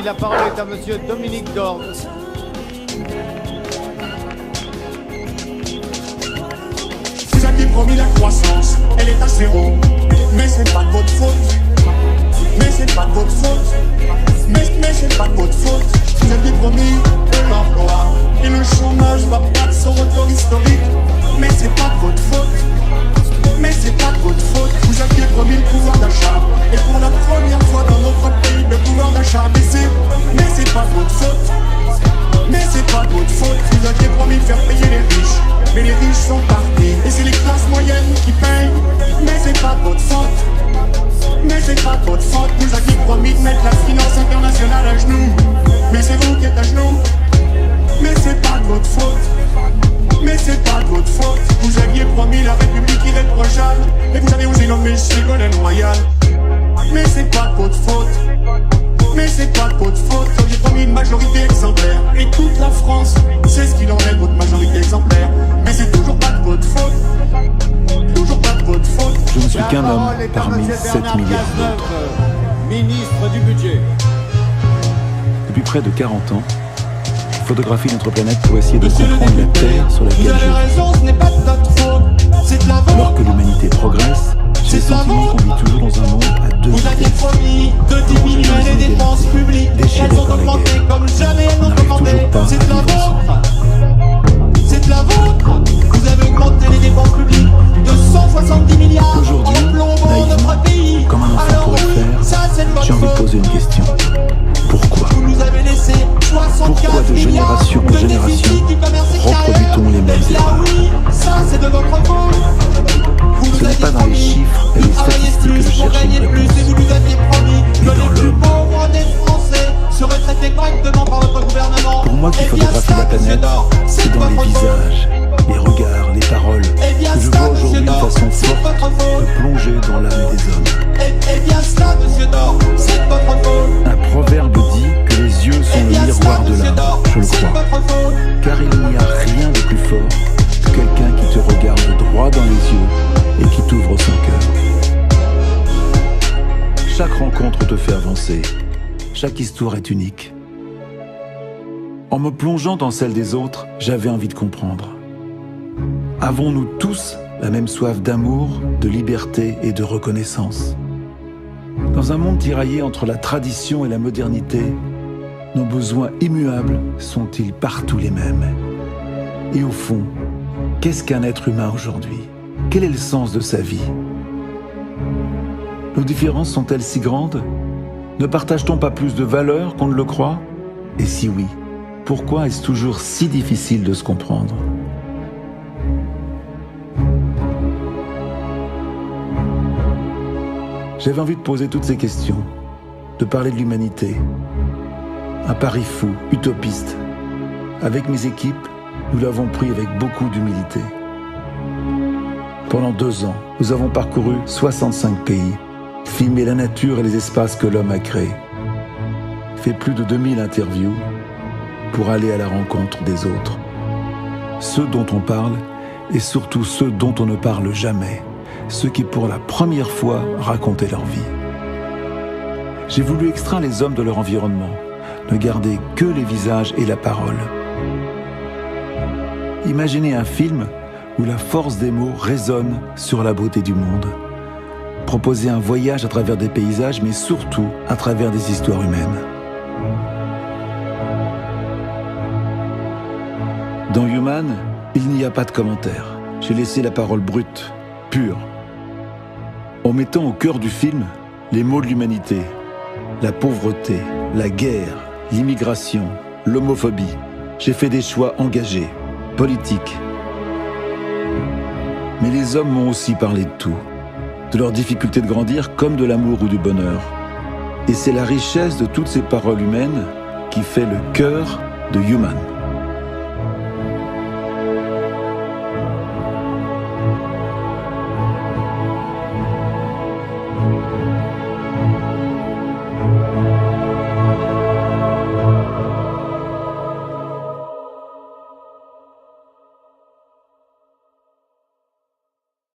Merci. La parole est à monsieur Dominique Dorn. Vous aviez promis la croissance, elle est à zéro. Mais c'est pas de votre faute. Mais c'est pas de votre faute. Mais c'est pas de votre faute. Vous aviez promis l'emploi et le chômage va battre son record historique. Mais c'est pas de votre faute. Mais c'est pas de votre faute. Vous aviez promis le pouvoir d'achat. Et pour la première fois dans notre pays, le pouvoir d'achat a baissé. Mais c'est pas de votre faute. Mais c'est pas de votre faute. Vous aviez promis de faire payer les riches. Mais les riches sont partis. Et c'est les classes moyennes qui payent. Mais c'est pas de votre faute. Mais c'est pas de votre faute. Vous aviez promis de mettre la finance internationale à genoux. Mais c'est vous qui êtes à genoux. Mais c'est pas de votre faute. Mais c'est pas de votre faute. Vous aviez promis la République irréprochable. Et vous avez osé nommer Ségolène Royal. Mais c'est pas de votre faute. Mais c'est pas de votre faute. Vous aviez promis une majorité exemplaire. Et toute la France sait ce qu'il en est de votre majorité exemplaire. Mais c'est toujours pas de votre faute. Toujours pas de votre faute. Je ne suis qu'un homme parmi 7 milliards d'autres. Ministre du budget. Depuis près de 40 ans, je photographie notre planète pour essayer de comprendre la Terre sur laquelle je vis. Alors que l'humanité progresse, j'ai le sentiment qu'on vit toujours dans un monde à deux Vous aviez vitesses. promis de diminuer les dépenses publiques. Elles ont augmenté comme jamais elles n'ont augmenté. C'est de la vôtre. C'est de la vôtre. Vous avez augmenté les dépenses publiques de 170 milliards Aujourd'hui, en plombant naïvement, notre pays. comme un enfant Alors pourrait oui, faire, ça c'est de votre j'ai envie de faute. poser une question. Pourquoi Vous nous avez laissé 75 Pourquoi de milliards génération en de génération déficit du commerce extérieur. reproduit-on les mêmes Eh bien erreurs? oui, ça c'est de votre faute. Vous Ce nous n'est aviez pas dans les promis chiffres et de les travailler statistiques que plus je pour cherche une gagner plus. Et réponse. vous nous aviez promis Mais que dans les plus l'homme. pauvres des Français seraient traités correctement par votre gouvernement. Pour moi qui Eh bien photographie ça, la monsieur planète, Dor, c'est de dans les votre faute. visages, les regards, les paroles Eh bien que je ça, vois monsieur aujourd'hui de Dor, façon c'est de forte votre faute. de plonger dans l'âme des hommes. Eh bien ça, monsieur Dor, c'est de votre faute. Un proverbe dit que les yeux sont Eh le bien miroir ça, de monsieur l'âme, Dor, je le c'est de crois. votre faute. Car il n'y a rien de plus fort que quelqu'un qui te regarde droit dans les yeux et qui t'ouvre son cœur. Chaque rencontre te fait avancer. Chaque histoire est unique. En me plongeant dans celle des autres, j'avais envie de comprendre. Avons-nous tous la même soif d'amour, de liberté et de reconnaissance? Dans un monde tiraillé entre la tradition et la modernité, nos besoins immuables sont-ils partout les mêmes? Et au fond, qu'est-ce qu'un être humain aujourd'hui? Quel est le sens de sa vie? Nos différences sont-elles si grandes? Ne partage-t-on pas plus de valeurs qu'on ne le croit? Et si oui, pourquoi est-ce toujours si difficile de se comprendre? J'avais envie de poser toutes ces questions, de parler de l'humanité. Un pari fou, utopiste. Avec mes équipes, nous l'avons pris avec beaucoup d'humilité. Pendant 2 ans, nous avons parcouru 65 pays, filmé la nature et les espaces que l'homme a créés, fait plus de 2000 interviews pour aller à la rencontre des autres. Ceux dont on parle et surtout ceux dont on ne parle jamais, ceux qui pour la première fois racontaient leur vie. J'ai voulu extraire les hommes de leur environnement, ne garder que les visages et la parole. Imaginez un film où la force des mots résonne sur la beauté du monde. Proposer un voyage à travers des paysages, mais surtout à travers des histoires humaines. Dans Human, il n'y a pas de commentaires. J'ai laissé la parole brute, pure. En mettant au cœur du film les mots de l'humanité, la pauvreté, la guerre, l'immigration, l'homophobie. J'ai fait des choix engagés, politiques. Mais les hommes m'ont aussi parlé de tout, de leur difficulté de grandir comme de l'amour ou du bonheur. Et c'est la richesse de toutes ces paroles humaines qui fait le cœur de Human.